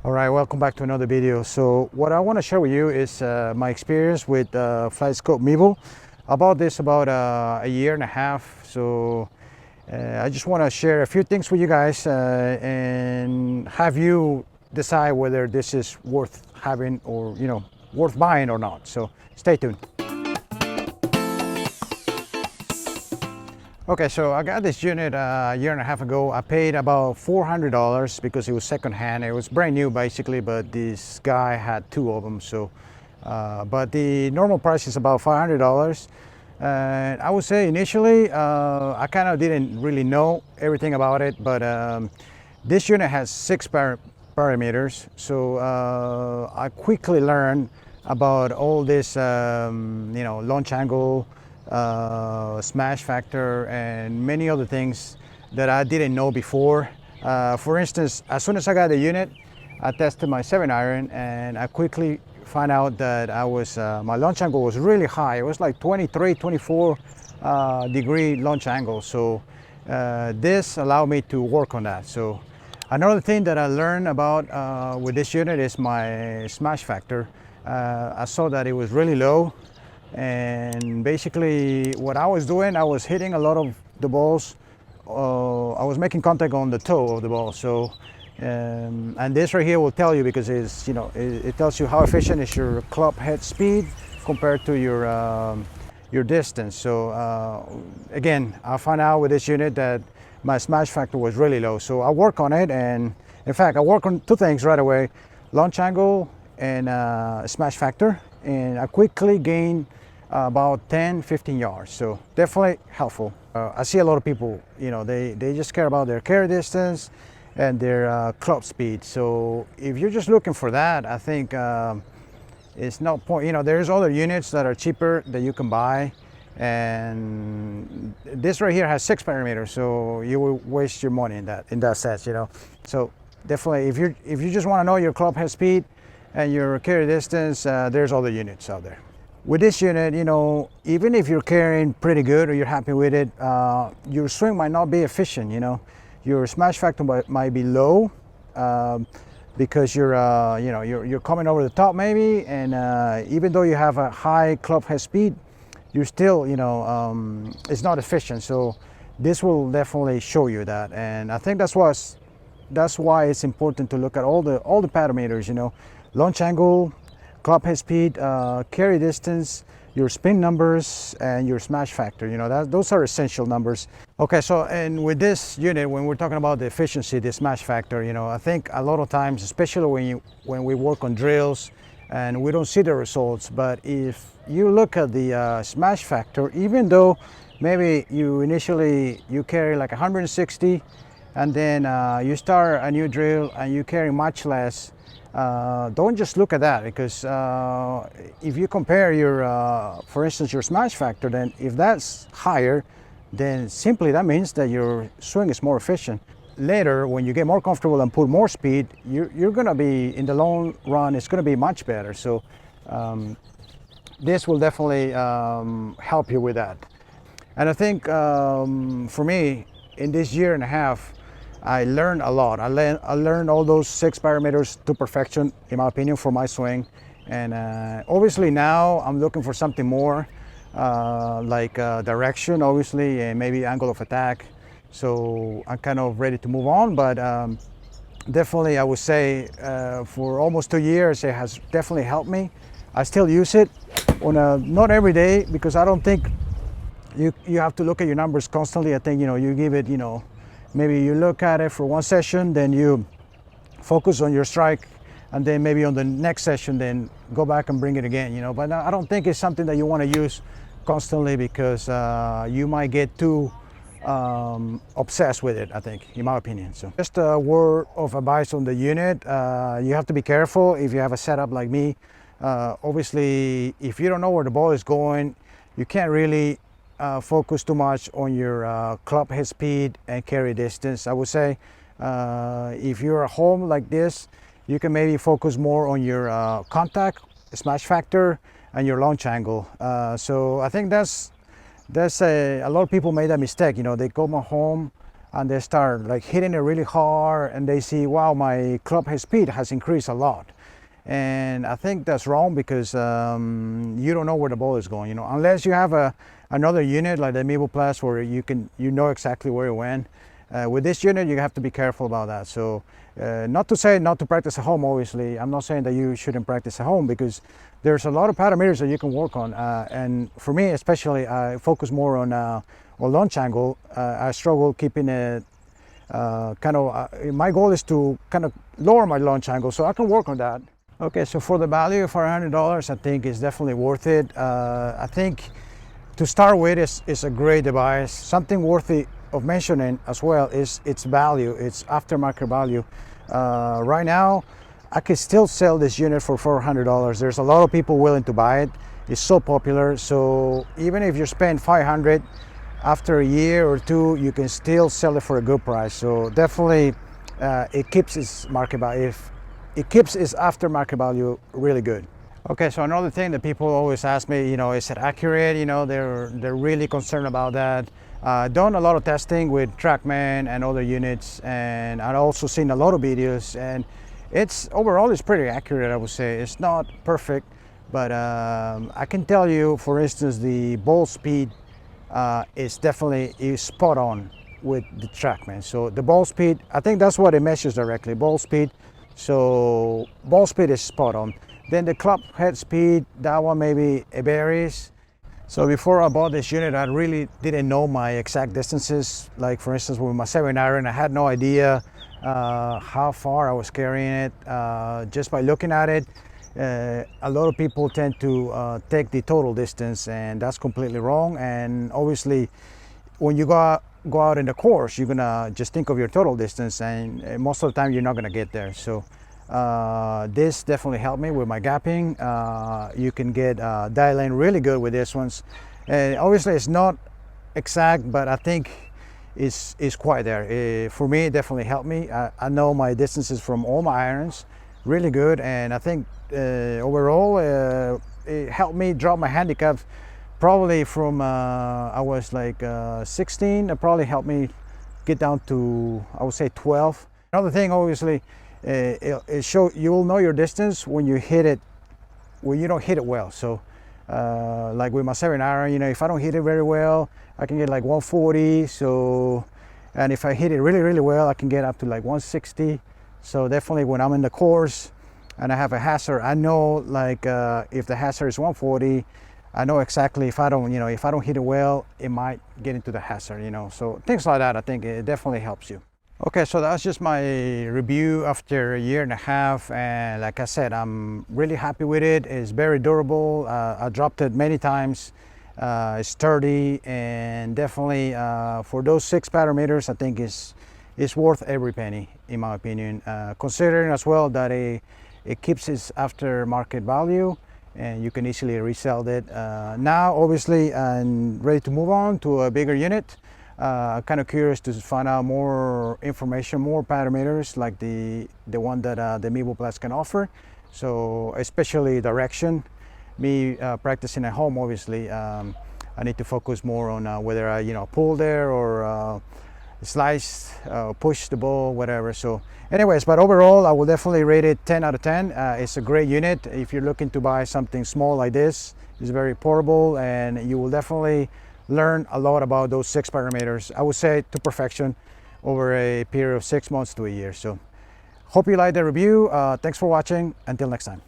All right, welcome back to another video. So what I want to share with you is my experience with Flightscope Mevo. I bought this about a year and a half. So I just want to share a few things with you guys and have you decide whether this is worth having or worth buying or not. So stay tuned. Okay, so I got this unit a year and a half ago. I paid about $400 because it was secondhand. It was brand new basically, but this guy had two of them. So, but the normal price is about $500. And I would say initially, I kind of didn't really know everything about it, but this unit has six parameters. So I quickly learned about all this, launch angle, smash factor, and many other things that I didn't know before. For instance, as soon as I got the unit, I tested my 7-iron and I quickly found out that my launch angle was really high. It was like 23, 24 degree launch angle. So this allowed me to work on that. So another thing that I learned about with this unit is my smash factor. I saw that it was really low. And basically what I was doing, I was hitting a lot of the balls. I was making contact on the toe of the ball. So, and this right here will tell you, because it tells you how efficient is your club head speed compared to your distance. So again, I found out with this unit that my smash factor was really low. So I work on it, and in fact, I work on two things right away: launch angle and smash factor. And I quickly gained about 10-15 yards, so definitely helpful. I see a lot of people, they just care about their carry distance and their club speed. So if you're just looking for that, I think it's no point. There's other units that are cheaper that you can buy, and this right here has 6 parameters, so you will waste your money in that sense. So definitely, if you just want to know your club head speed and your carry distance, there's other units out there. With this unit, even if you're carrying pretty good or you're happy with it, your swing might not be efficient. Your smash factor might be low because you're coming over the top maybe, and even though you have a high club head speed, you're still, it's not efficient. So this will definitely show you that, and I think that's why it's important to look at all the parameters. Launch angle, club head speed, carry distance, your spin numbers, and your smash factor. Those are essential numbers. Okay, so and with this unit, when we're talking about the efficiency, the smash factor, I think a lot of times, especially when we work on drills and we don't see the results, but if you look at the smash factor, even though maybe you carry like 160, and then you start a new drill and you carry much less, don't just look at that, because if you compare for instance, your smash factor, then if that's higher, then simply that means that your swing is more efficient. Later, when you get more comfortable and put more speed, you're going to be, in the long run, it's going to be much better. So this will definitely help you with that. And I think for me, in this year and a half, I learned a lot. I learned all those 6 parameters to perfection, in my opinion, for my swing. And obviously now I'm looking for something more, like direction, obviously, and maybe angle of attack. So I'm kind of ready to move on, but definitely I would say for almost 2 years, it has definitely helped me. I still use it not every day, because I don't think you have to look at your numbers constantly. I think, you give it, maybe you look at it for one session, then you focus on your strike, and then maybe on the next session, then go back and bring it again, But I don't think it's something that you want to use constantly, because you might get too obsessed with it, I think, in my opinion. So just a word of advice on the unit. You have to be careful if you have a setup like me. Obviously, if you don't know where the ball is going, you can't really focus too much on your club head speed and carry distance. I would say if you're at home like this, you can maybe focus more on your contact, smash factor, and your launch angle. So I think that's a lot of people made that mistake. They come home and they start like hitting it really hard, and they see, wow, my club head speed has increased a lot. And I think that's wrong, because you don't know where the ball is going, unless you have another unit like the Mevo Plus, where you know exactly where it went. With this unit, you have to be careful about that. So not to say not to practice at home, obviously. I'm not saying that you shouldn't practice at home, because there's a lot of parameters that you can work on. And for me, especially, I focus more on launch angle. I struggle keeping it my goal is to kind of lower my launch angle, so I can work on that. Okay, so for the value of $400, I think it's definitely worth it. I think to start with, is a great device. Something worthy of mentioning as well is its value, its aftermarket value. Right now, I could still sell this unit for $400. There's a lot of people willing to buy it. It's so popular. So even if you spend $500, after a year or two, you can still sell it for a good price. So definitely, it keeps its market value. It keeps its aftermarket value really good. Okay, so another thing that people always ask me, is it accurate? They're really concerned about that. Done a lot of testing with TrackMan and other units, and I've also seen a lot of videos, and overall it's pretty accurate, I would say. It's not perfect, but I can tell you, for instance, the ball speed is definitely spot on with the TrackMan. So the ball speed, I think that's what it measures directly, ball speed. So ball speed is spot on. Then the club head speed, that one maybe it varies. So before I bought this unit, I really didn't know my exact distances. Like for instance, with my 7-iron, I had no idea how far I was carrying it. Just by looking at it, a lot of people tend to take the total distance, and that's completely wrong. And obviously, when you go out in the course, you're gonna just think of your total distance, and most of the time you're not gonna get there. So this definitely helped me with my gapping. You can get dial in really good with this ones, and obviously it's not exact, but I think it's quite there. For me, it definitely helped me. I know my distances from all my irons really good, and I think overall it helped me drop my handicap. Probably from I was like 16, it probably helped me get down to, I would say, 12. Another thing, obviously, you will know your distance when you hit it, when you don't hit it well. So like with my 7-iron, if I don't hit it very well, I can get like 140. So, and if I hit it really, really well, I can get up to like 160. So definitely when I'm in the course and I have a hazard, I know like if the hazard is 140, I know exactly if I don't hit it well, it might get into the hazard, So things like that, I think it definitely helps you. Okay, so that's just my review after a year and a half, and like I said, I'm really happy with it. It's very durable. I dropped it many times. It's sturdy, and definitely for those 6 parameters, I think it's worth every penny, in my opinion. Considering as well that it keeps its aftermarket value, and you can easily resell it. Now, obviously, I'm ready to move on to a bigger unit. I'm kind of curious to find out more information, more parameters like the one that the Mevo Plus can offer. So especially direction. Me practicing at home, obviously, I need to focus more on whether I pull there or slice, push the ball, whatever. So anyways, but overall, I will definitely rate it 10 out of 10. It's a great unit. If you're looking to buy something small like this, it's very portable, and you will definitely learn a lot about those 6 parameters, I would say, to perfection over a period of 6 months to a year. So hope you liked the review. Thanks for watching. Until next time.